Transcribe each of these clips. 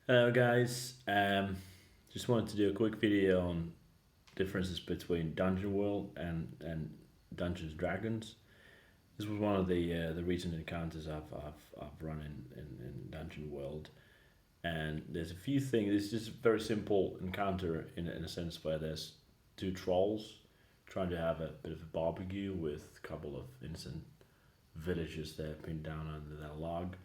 Hello guys, just wanted to do a quick video on differences between Dungeon World and Dungeons and Dragons. This was one of the recent encounters I've run in Dungeon World, and there's a few things. It's just a very simple encounter in a sense where there's two trolls trying to have a bit of a barbecue with a couple of innocent villagers that have pinned down under their log,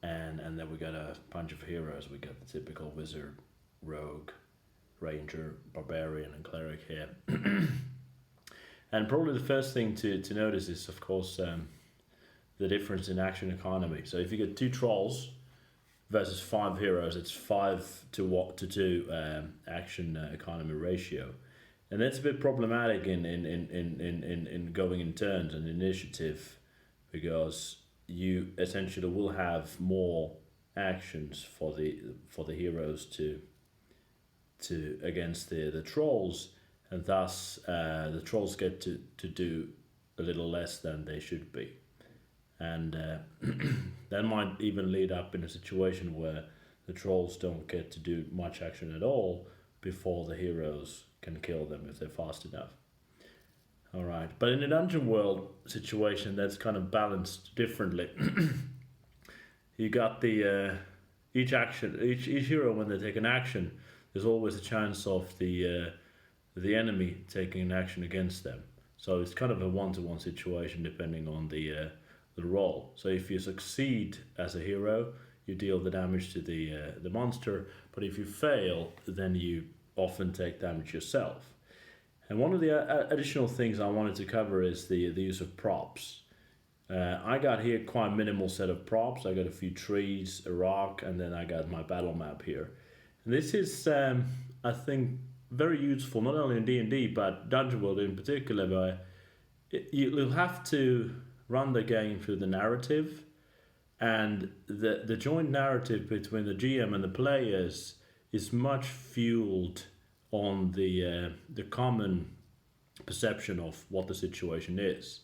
and then we got a bunch of heroes. We got the typical wizard, rogue, ranger, barbarian, and cleric here. And probably the first thing to notice is, of course, the difference in action economy. So if you get two trolls versus five heroes, it's 5 to 2 action economy ratio. And that's a bit problematic in going in turns and initiative, because you essentially will have more actions for the heroes to against the trolls, and thus the trolls get to do a little less than they should be, and that might even lead up in a situation where the trolls don't get to do much action at all before the heroes can kill them if they're fast enough. All right, but in a dungeon world situation, that's kind of balanced differently. You got each hero, when they take an action, there's always a chance of the enemy taking an action against them. So it's kind of a one-to-one situation depending on the role. So if you succeed as a hero, you deal the damage to the monster, but if you fail, then you often take damage yourself. And one of the additional things I wanted to cover is the use of props. I got here quite a minimal set of props. I got a few trees, a rock, and then I got my battle map here. And this is, I think, very useful not only in D&D but Dungeon World in particular. Where you'll have to run the game through the narrative, and the joint narrative between the GM and the players is much fueled on the common perception of what the situation is.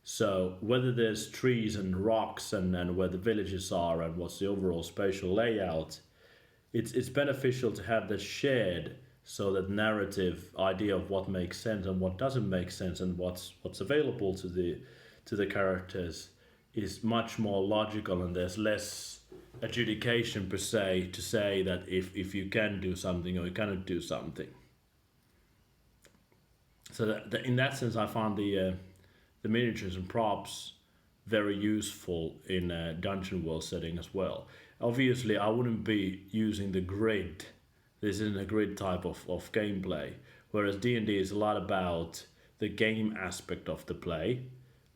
So whether there's trees and rocks and where the villages are and what's the overall spatial layout, it's beneficial to have that shared, so that narrative idea of what makes sense and what doesn't make sense and what's available to the characters is much more logical, and there's less adjudication per se to say that if you can do something or you cannot do something. So that in that sense, I found the miniatures and props very useful in a dungeon world setting as well. Obviously, I wouldn't be using the grid. This isn't a grid type of gameplay, whereas D&D is a lot about the game aspect of the play.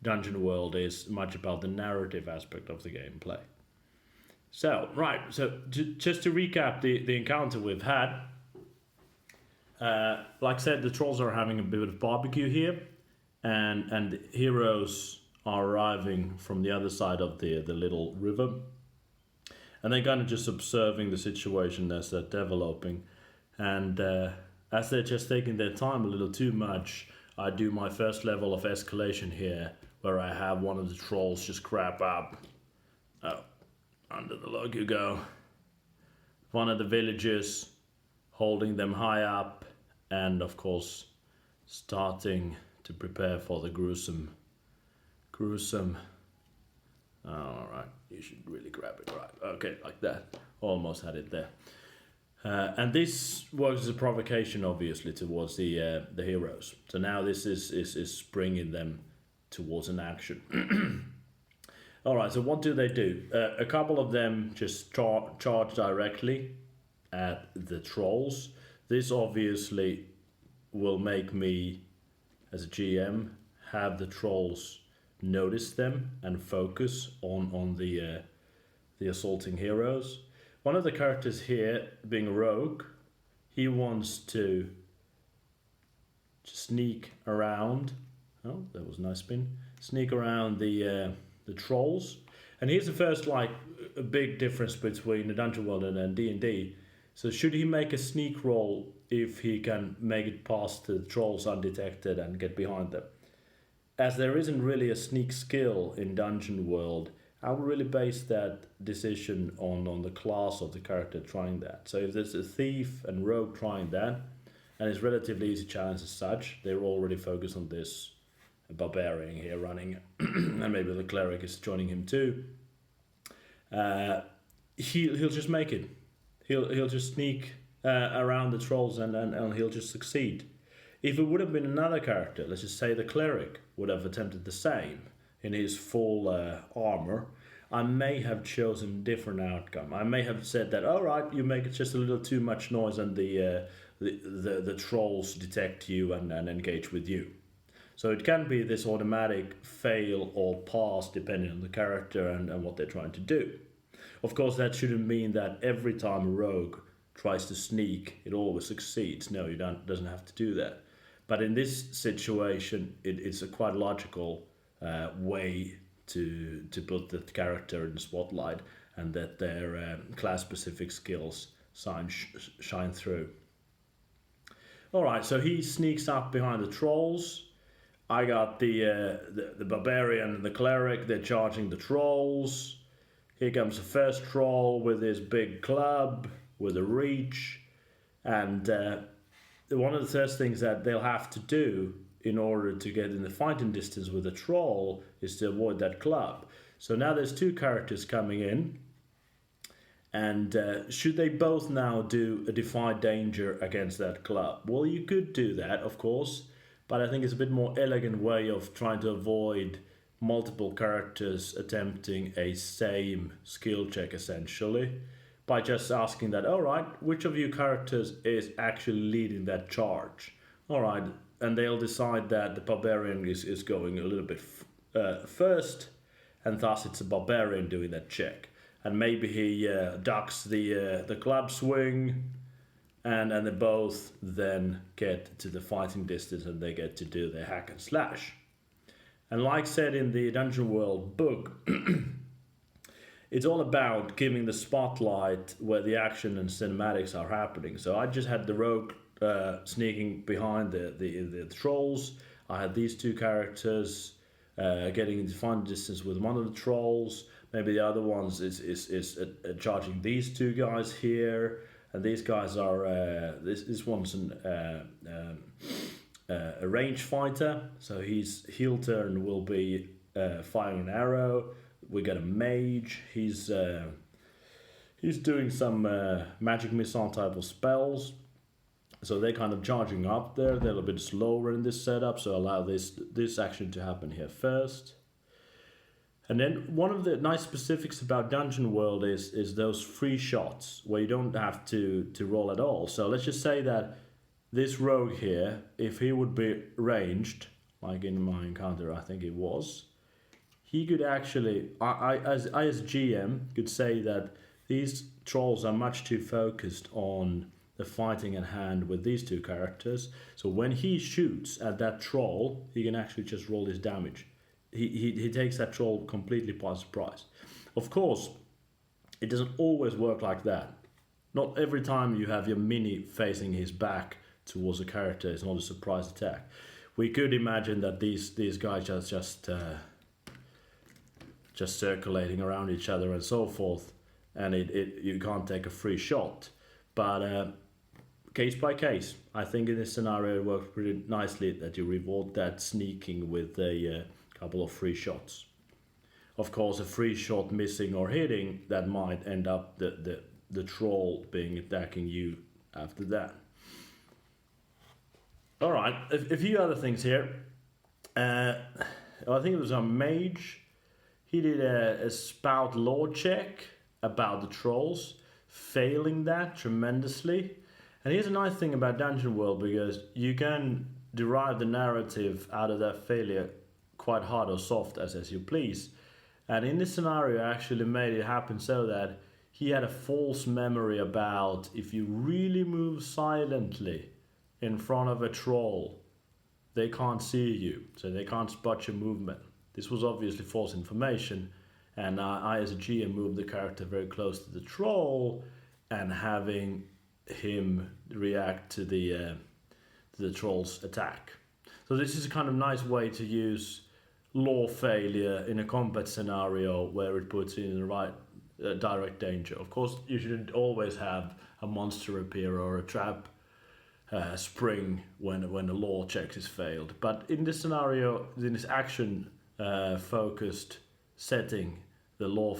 Dungeon World is much about the narrative aspect of the gameplay. So, right, so just to recap the encounter we've had, like I said, the trolls are having a bit of barbecue here, and the heroes are arriving from the other side of the little river, and they're kind of just observing the situation as they're developing, and as they're just taking their time a little too much, I do my first level of escalation here, where I have one of the trolls just crap up. Oh, under the log you go. One of the villagers holding them high up, and of course starting to prepare for the gruesome. All right, you should really grab it right. Okay, like that. Almost had it there. And this works as a provocation, obviously, towards the heroes. So now this is bringing them towards an action. All right. So what do? A couple of them just charge directly at the trolls. This obviously will make me, as a GM, have the trolls notice them and focus on the assaulting heroes. One of the characters here, being a rogue, he wants to sneak around. Oh, that was a nice spin. Sneak around the trolls. And here's the first a big difference between the Dungeon World and D&D. So should he make a sneak roll if he can make it past the trolls undetected and get behind them? As there isn't really a sneak skill in Dungeon World, I would really base that decision on the class of the character trying that. So if there's a thief and rogue trying that, and it's relatively easy challenge as such, they're already focused on this barbarian here running, and maybe the cleric is joining him too. He'll just make it. He'll just sneak around the trolls and he'll just succeed. If it would have been another character, let's just say the cleric would have attempted the same in his full armor, I may have chosen different outcome. I may have said that, all right, you make it just a little too much noise, and the trolls detect you and engage with you. So it can be this automatic fail or pass depending on the character and what they're trying to do. Of course, that shouldn't mean that every time a rogue tries to sneak, it always succeeds. No, you don't. Doesn't have to do that. But in this situation, it's a quite logical way to put the character in the spotlight, and that their class-specific skills shine through. All right, so he sneaks up behind the trolls. I got the barbarian and the cleric. They're charging the trolls. Here comes the first troll with his big club with a reach, and one of the first things that they'll have to do in order to get in the fighting distance with the troll is to avoid that club. So now there's two characters coming in, and should they both now do a defy danger against that club? Well, you could do that, of course, but I think it's a bit more elegant way of trying to avoid multiple characters attempting a same skill check, essentially, by just asking that, all right, which of you characters is actually leading that charge? All right, and they'll decide that the barbarian is going a little bit first, and thus it's a barbarian doing that check. And maybe he ducks the club swing, and they both then get to the fighting distance, and they get to do their hack and slash. And like said in the Dungeon World book, it's all about giving the spotlight where the action and cinematics are happening. So I just had the rogue sneaking behind the trolls. I had these two characters getting into fighting distance with one of the trolls. Maybe the other ones is charging these two guys here, and these guys are this one's a range fighter, so his heel turn will be firing an arrow. We got a mage. He's doing some magic missile type of spells. So they're kind of charging up there. They're a little bit slower in this setup, so allow this action to happen here first. And then one of the nice specifics about Dungeon World is those free shots where you don't have to roll at all. So let's just say that this rogue here, if he would be ranged, like in my encounter I think it was, he could actually, I as GM could say that these trolls are much too focused on the fighting at hand with these two characters. So when he shoots at that troll, he can actually just roll his damage. He takes that troll completely by surprise. Of course, it doesn't always work like that. Not every time you have your mini facing his back towards a character, it's not a surprise attack. We could imagine that these guys are just circulating around each other and so forth, and you can't take a free shot. But case by case, I think in this scenario it works pretty nicely that you reward that sneaking with a couple of free shots. Of course, a free shot missing or hitting, that might end up the troll being attacking you after that. All right, a few other things here. I think it was a mage. He did a spout law check about the trolls, failing that tremendously. And here's a nice thing about Dungeon World, because you can derive the narrative out of that failure quite hard or soft as you please. And in this scenario, I actually made it happen so that he had a false memory about if you really move silently in front of a troll, they can't see you, so they can't spot your movement. This was obviously false information, and I as a GM moved the character very close to the troll, and having him react to the troll's attack. So this is a kind of nice way to use law failure in a combat scenario where it puts you in the right direct danger. Of course, you should always have a monster appear or a trap spring when the law check is failed. But in this scenario, in this action focused setting, the law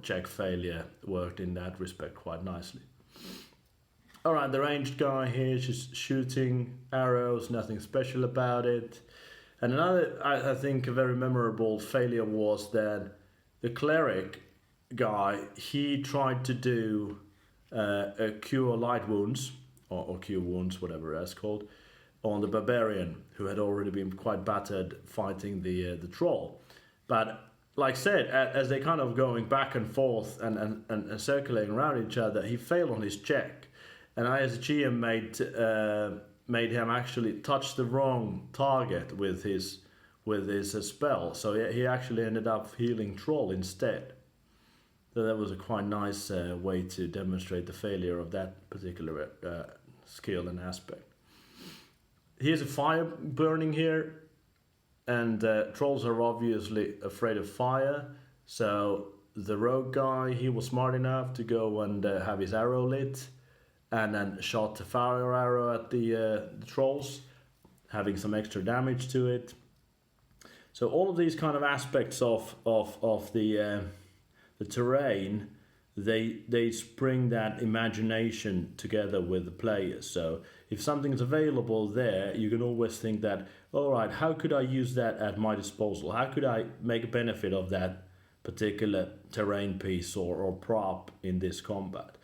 check failure worked in that respect quite nicely. Alright, the ranged guy here is just shooting arrows, nothing special about it. And another, I think, a very memorable failure was that the cleric guy, he tried to do a cure light wounds, or cure wounds, whatever that's called, on the barbarian, who had already been quite battered fighting the troll. But like I said, as they kind of going back and forth and circulating around each other, he failed on his check. And I, as a GM, made him actually touch the wrong target with his spell. So he actually ended up healing troll instead. So that was a quite nice way to demonstrate the failure of that particular skill and aspect. Here's a fire burning here, and trolls are obviously afraid of fire. So the rogue guy, he was smart enough to go and have his arrow lit, and then shot the fire arrow at the trolls, having some extra damage to it. So all of these kind of aspects of the terrain, they spring that imagination together with the players. So if something's available there, you can always think that, all right, how could I use that at my disposal? How could I make a benefit of that particular terrain piece or prop in this combat?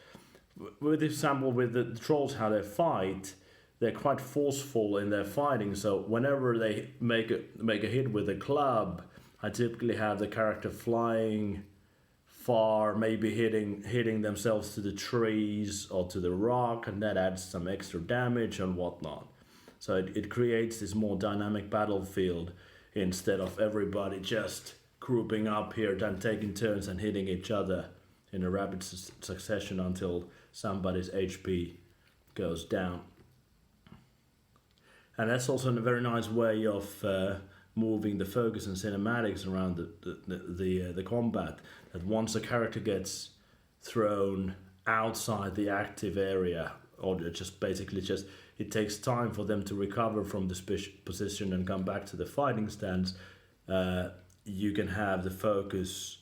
With example, with the trolls, how they fight, they're quite forceful in their fighting. So whenever they make a hit with a club, I typically have the character flying far, maybe hitting themselves to the trees or to the rock, and that adds some extra damage and whatnot. So it creates this more dynamic battlefield instead of everybody just grouping up here and taking turns and hitting each other in a rapid succession until somebody's HP goes down. And that's also a very nice way of moving the focus and cinematics around the combat. That once a character gets thrown outside the active area, or just basically it takes time for them to recover from this position and come back to the fighting stance, you can have the focus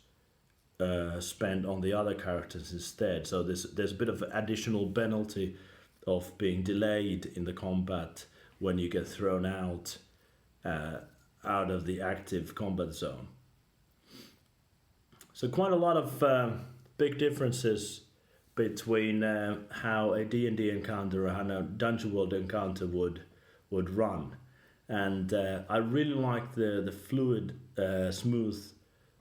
spent on the other characters instead. So there's a bit of additional penalty of being delayed in the combat when you get thrown out of the active combat zone. So quite a lot of big differences between how a D&D encounter or how a Dungeon World encounter would run. And I really like the fluid, smooth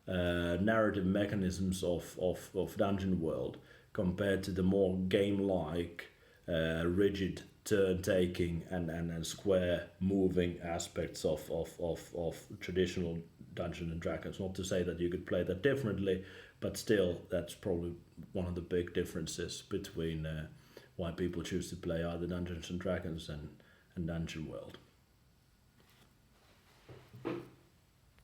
narrative mechanisms of Dungeon World compared to the more game-like, rigid turn-taking and square moving aspects of traditional Dungeons and Dragons. Not to say that you could play that differently, but still, that's probably one of the big differences between why people choose to play either Dungeons and Dragons and Dungeon World.